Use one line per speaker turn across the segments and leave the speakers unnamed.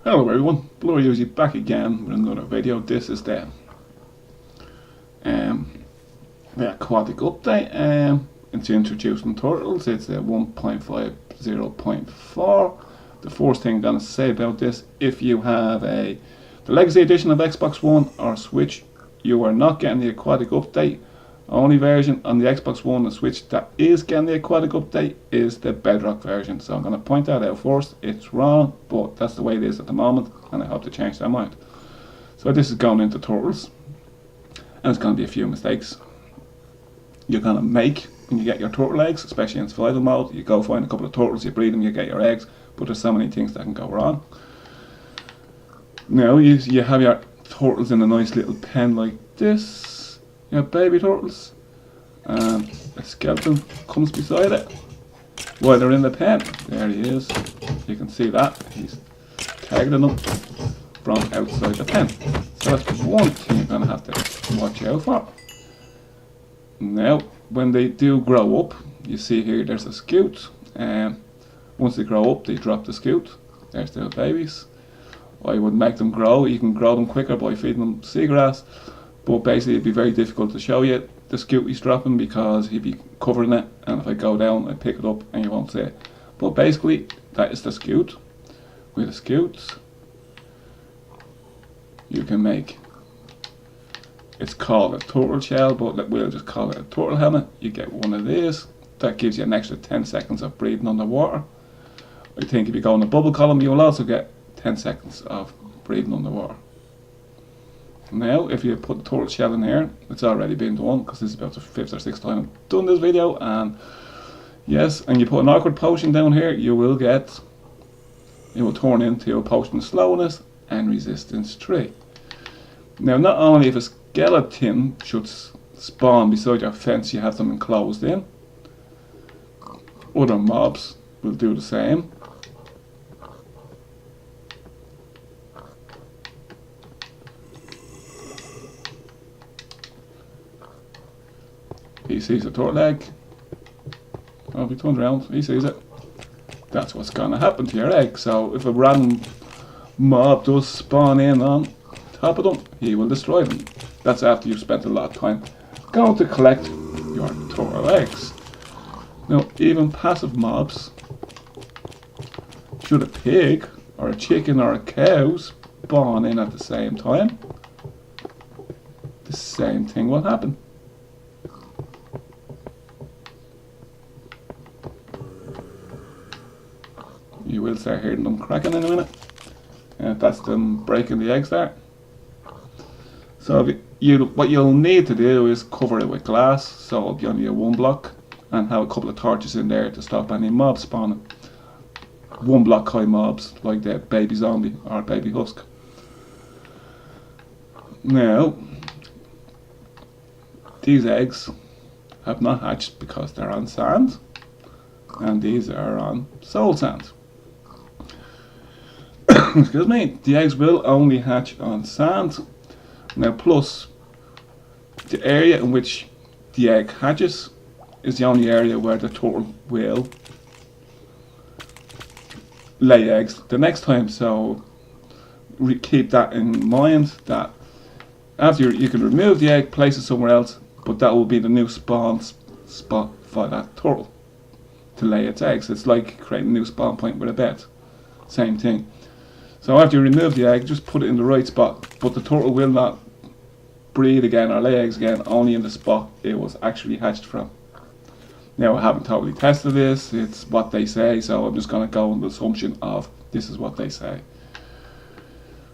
Hello everyone, Blue Uzi back again with another video. This is um, the aquatic update. It's introducing turtles. It's a 1.50.4. The first thing I'm going to say about this, if you have the Legacy Edition of Xbox One or Switch, you are not getting the aquatic update. Only version on the Xbox One and Switch that is getting the aquatic update is the Bedrock version. So I'm going to point that out first. It's wrong, but that's the way it is at the moment, and I hope to change their mind. So this is going into turtles, and it's going to be a few mistakes you're going to make when you get your turtle eggs, especially in survival mode. You go find a couple of turtles, you breed them, you get your eggs, but there's so many things that can go wrong. Now you have your turtles in a nice little pen like this. You have baby turtles, and a skeleton comes beside it while they're in the pen. There he is. You can see that he's targeting them from outside the pen. So that's one thing you're going to have to watch out for. Now, when they do grow up, you see here there's a scoot, and once they grow up, they drop the scoot. There's their babies. I would make them grow. You can grow them quicker by feeding them seagrass. But basically it'd be very difficult to show you the scoot he's dropping because he'd be covering it, and if I go down I pick it up and you won't see it. But basically that is the scoot. With the scoots you can make, it's called a turtle shell, but we'll just call it a turtle helmet. You get one of these. That gives you an extra 10 seconds of breathing underwater. I think if you go in the bubble column you will also get 10 seconds of breathing underwater. Now, if you put the turtle shell in here, it's already been done because this is about the 5th or 6th time I've done this video, and yes, and you put an awkward potion down here, it will turn into a potion of slowness and resistance 3. Now, not only if a skeleton should spawn beside your fence, you have them enclosed in, other mobs will do the same. He sees a turtle egg. Oh, if he turns around, he sees it. That's what's going to happen to your egg. So if a random mob does spawn in on top of them, he will destroy them. That's after you've spent a lot of time going to collect your turtle eggs. Now, even passive mobs, should a pig or a chicken or a cow spawn in at the same time, the same thing will happen. You will start hearing them cracking in a minute. That's them breaking the eggs there. So what you'll need to do is cover it with glass, so it'll be only a 1 block, and have a couple of torches in there to stop any mobs spawning. 1 block high mobs like the baby zombie or baby husk. Now, these eggs have not hatched because they're on sand, and these are on soul sand. Excuse me, the eggs will only hatch on sand. Now, plus the area in which the egg hatches is the only area where the turtle will lay eggs the next time. So keep that in mind, that after you can remove the egg, place it somewhere else, but that will be the new spawn spot for that turtle to lay its eggs. It's like creating a new spawn point with a bed. Same thing. So after you remove the egg, just put it in the right spot, but the turtle will not breed again or lay eggs again, only in the spot it was actually hatched from. Now, I haven't totally tested this, it's what they say, so I'm just going to go on the assumption of this is what they say.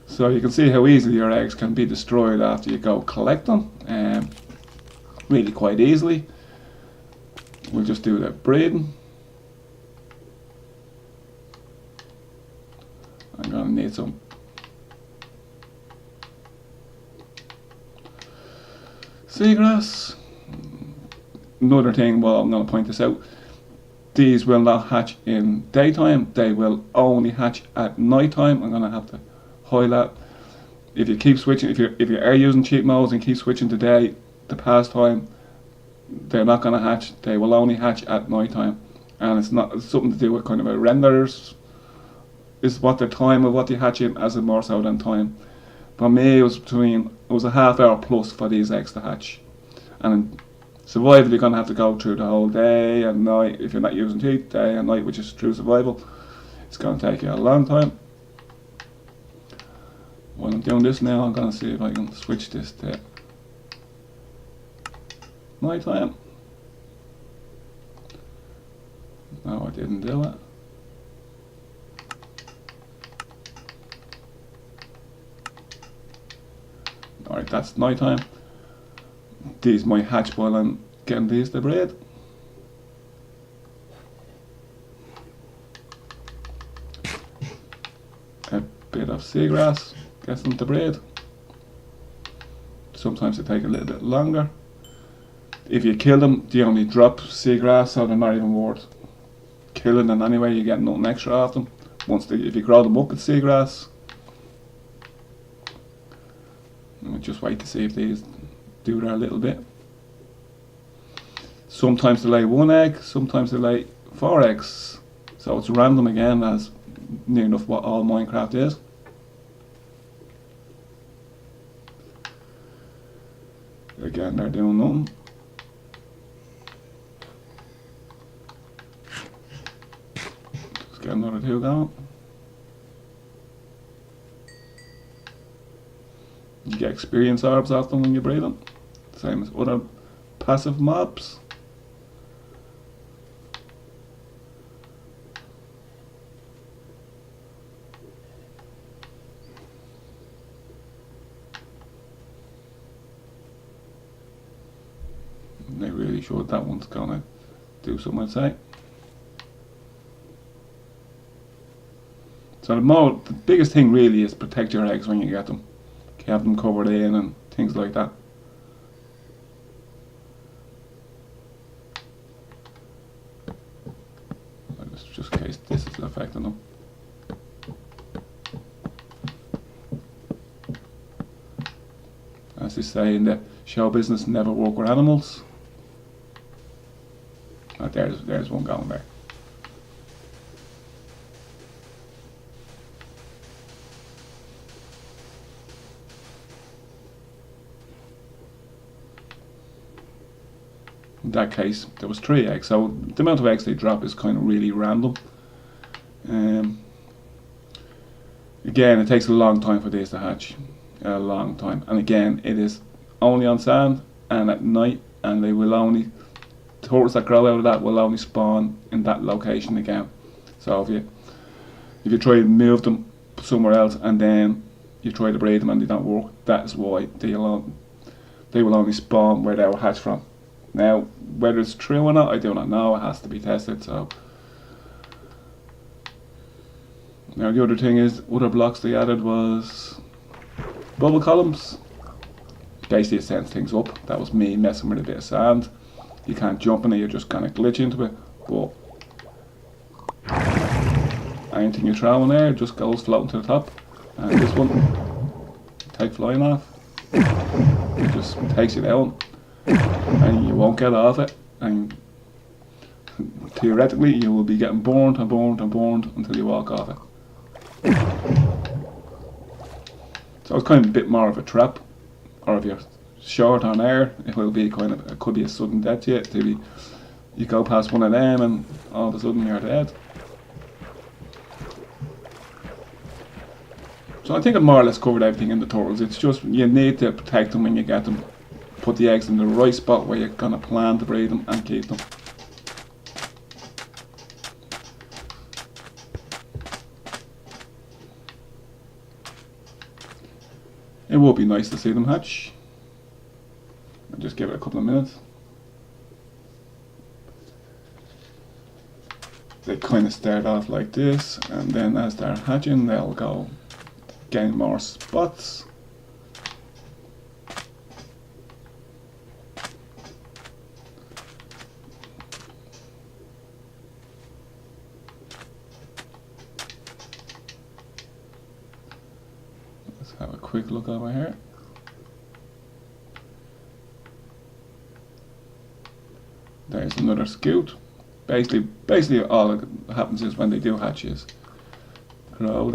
So you can see how easily your eggs can be destroyed after you go collect them, really quite easily. We'll just do the breeding. I'm going to need some seagrass. Another thing, well, I'm going to point this out, these will not hatch in daytime, they will only hatch at night time. I'm going to have to highlight. If you keep switching, if you are using cheat modes and keep switching to day to past time, they're not going to hatch. They will only hatch at night time, and it's something to do with kind of a renders is what the time of what you hatch in as a more so than time. For me, it was a half hour plus for these eggs to hatch. And in survival, you're going to have to go through the whole day and night. If you're not using heat, day and night, which is true survival, it's going to take you a long time. While I'm doing this now, I'm going to see if I can switch this to night time. No, I didn't do it. Alright, that's night time. These might hatch while I'm getting these to breed. A bit of seagrass gets them to breed. Sometimes they take a little bit longer. If you kill them, you only drop seagrass, so they're not even worth killing them anyway. You get nothing extra off them. If you grow them up with seagrass, just wait to see if these do their little bit. Sometimes they lay 1 egg, sometimes they lay 4 eggs. So it's random again, as near enough what all Minecraft is. Again, they're doing nothing. Just get another 2 going. You get experience orbs off them when you breed them. Same as other passive mobs. They really sure that one's gonna do something, I'd say. So the biggest thing really is protect your eggs when you get them. Have them covered in and things like that. Just in case this is affecting them. As they say in the show business, never work with animals. Oh, there's one going there. In that case, there was 3 eggs, so the amount of eggs they drop is kind of really random. Again, it takes a long time for these to hatch, a long time. And again, it is only on sand and at night, and they will only, turtles that grow out of that will only spawn in that location again. So if you try to move them somewhere else and then you try to breed them and they don't work, that's why they will only spawn where they were hatched from. Now, whether it's true or not, I do not know. It has to be tested. So now the other thing is, other blocks they added was bubble columns. Basically it sends things up. That was me messing with a bit of sand. You can't jump in it, you just kind of glitch into it. But anything you throw in there just goes floating to the top. And this one, take flying off. It just takes you down. And you won't get off it, and theoretically you will be getting burned and burned and burned until you walk off it. So it's kind of a bit more of a trap, or if you're short on air, it could be a sudden death to you. You go past one of them and all of a sudden you're dead. So I think I more or less covered everything in the turtles. It's just you need to protect them when you get them. Put the eggs in the right spot where you're going to plan to breed them and keep them. It would be nice to see them hatch. I'll just give it a couple of minutes. They kind of start off like this, and then as they're hatching they'll go gain more spots. Let's have a quick look over here. There's another scoot. Basically all that happens is when they do hatch is grow.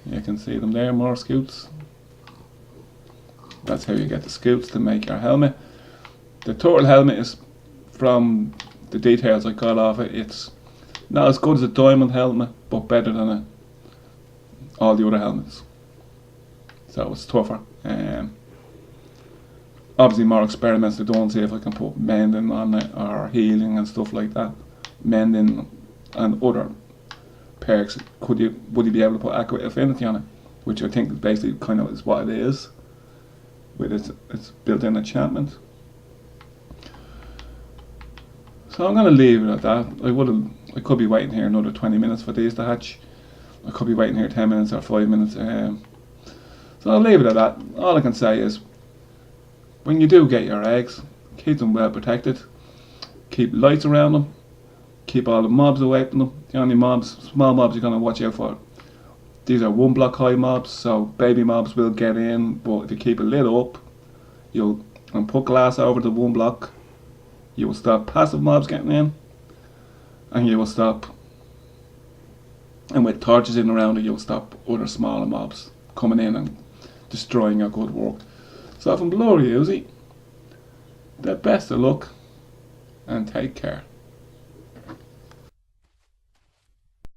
You can see them there, more scoots. That's how you get the scoots to make your helmet. The turtle helmet is, from the details I got off it, it's not as good as a diamond helmet, but better than all the other helmets. So it's tougher. Obviously more experiments to do and see if I can put mending on it or healing and stuff like that. Mending and other perks. Would you be able to put accurate affinity on it? Which I think is basically kind of is what it is. With its built-in enchantment. So I'm gonna leave it at that. I could be waiting here another 20 minutes for these to hatch. I could be waiting here 10 minutes or 5 minutes. So I'll leave it at that. All I can say is, when you do get your eggs, keep them well protected. Keep lights around them. Keep all the mobs away from them. The only small mobs you're gonna watch out for. These are 1 block high mobs, so baby mobs will get in, but if you keep it lit up, and put glass over the 1 block, you will stop passive mobs getting in, and you will stop, and with torches in around it, you'll stop other smaller mobs coming in and destroying your good work. So from Blurry Uzi, the best of luck, and take care.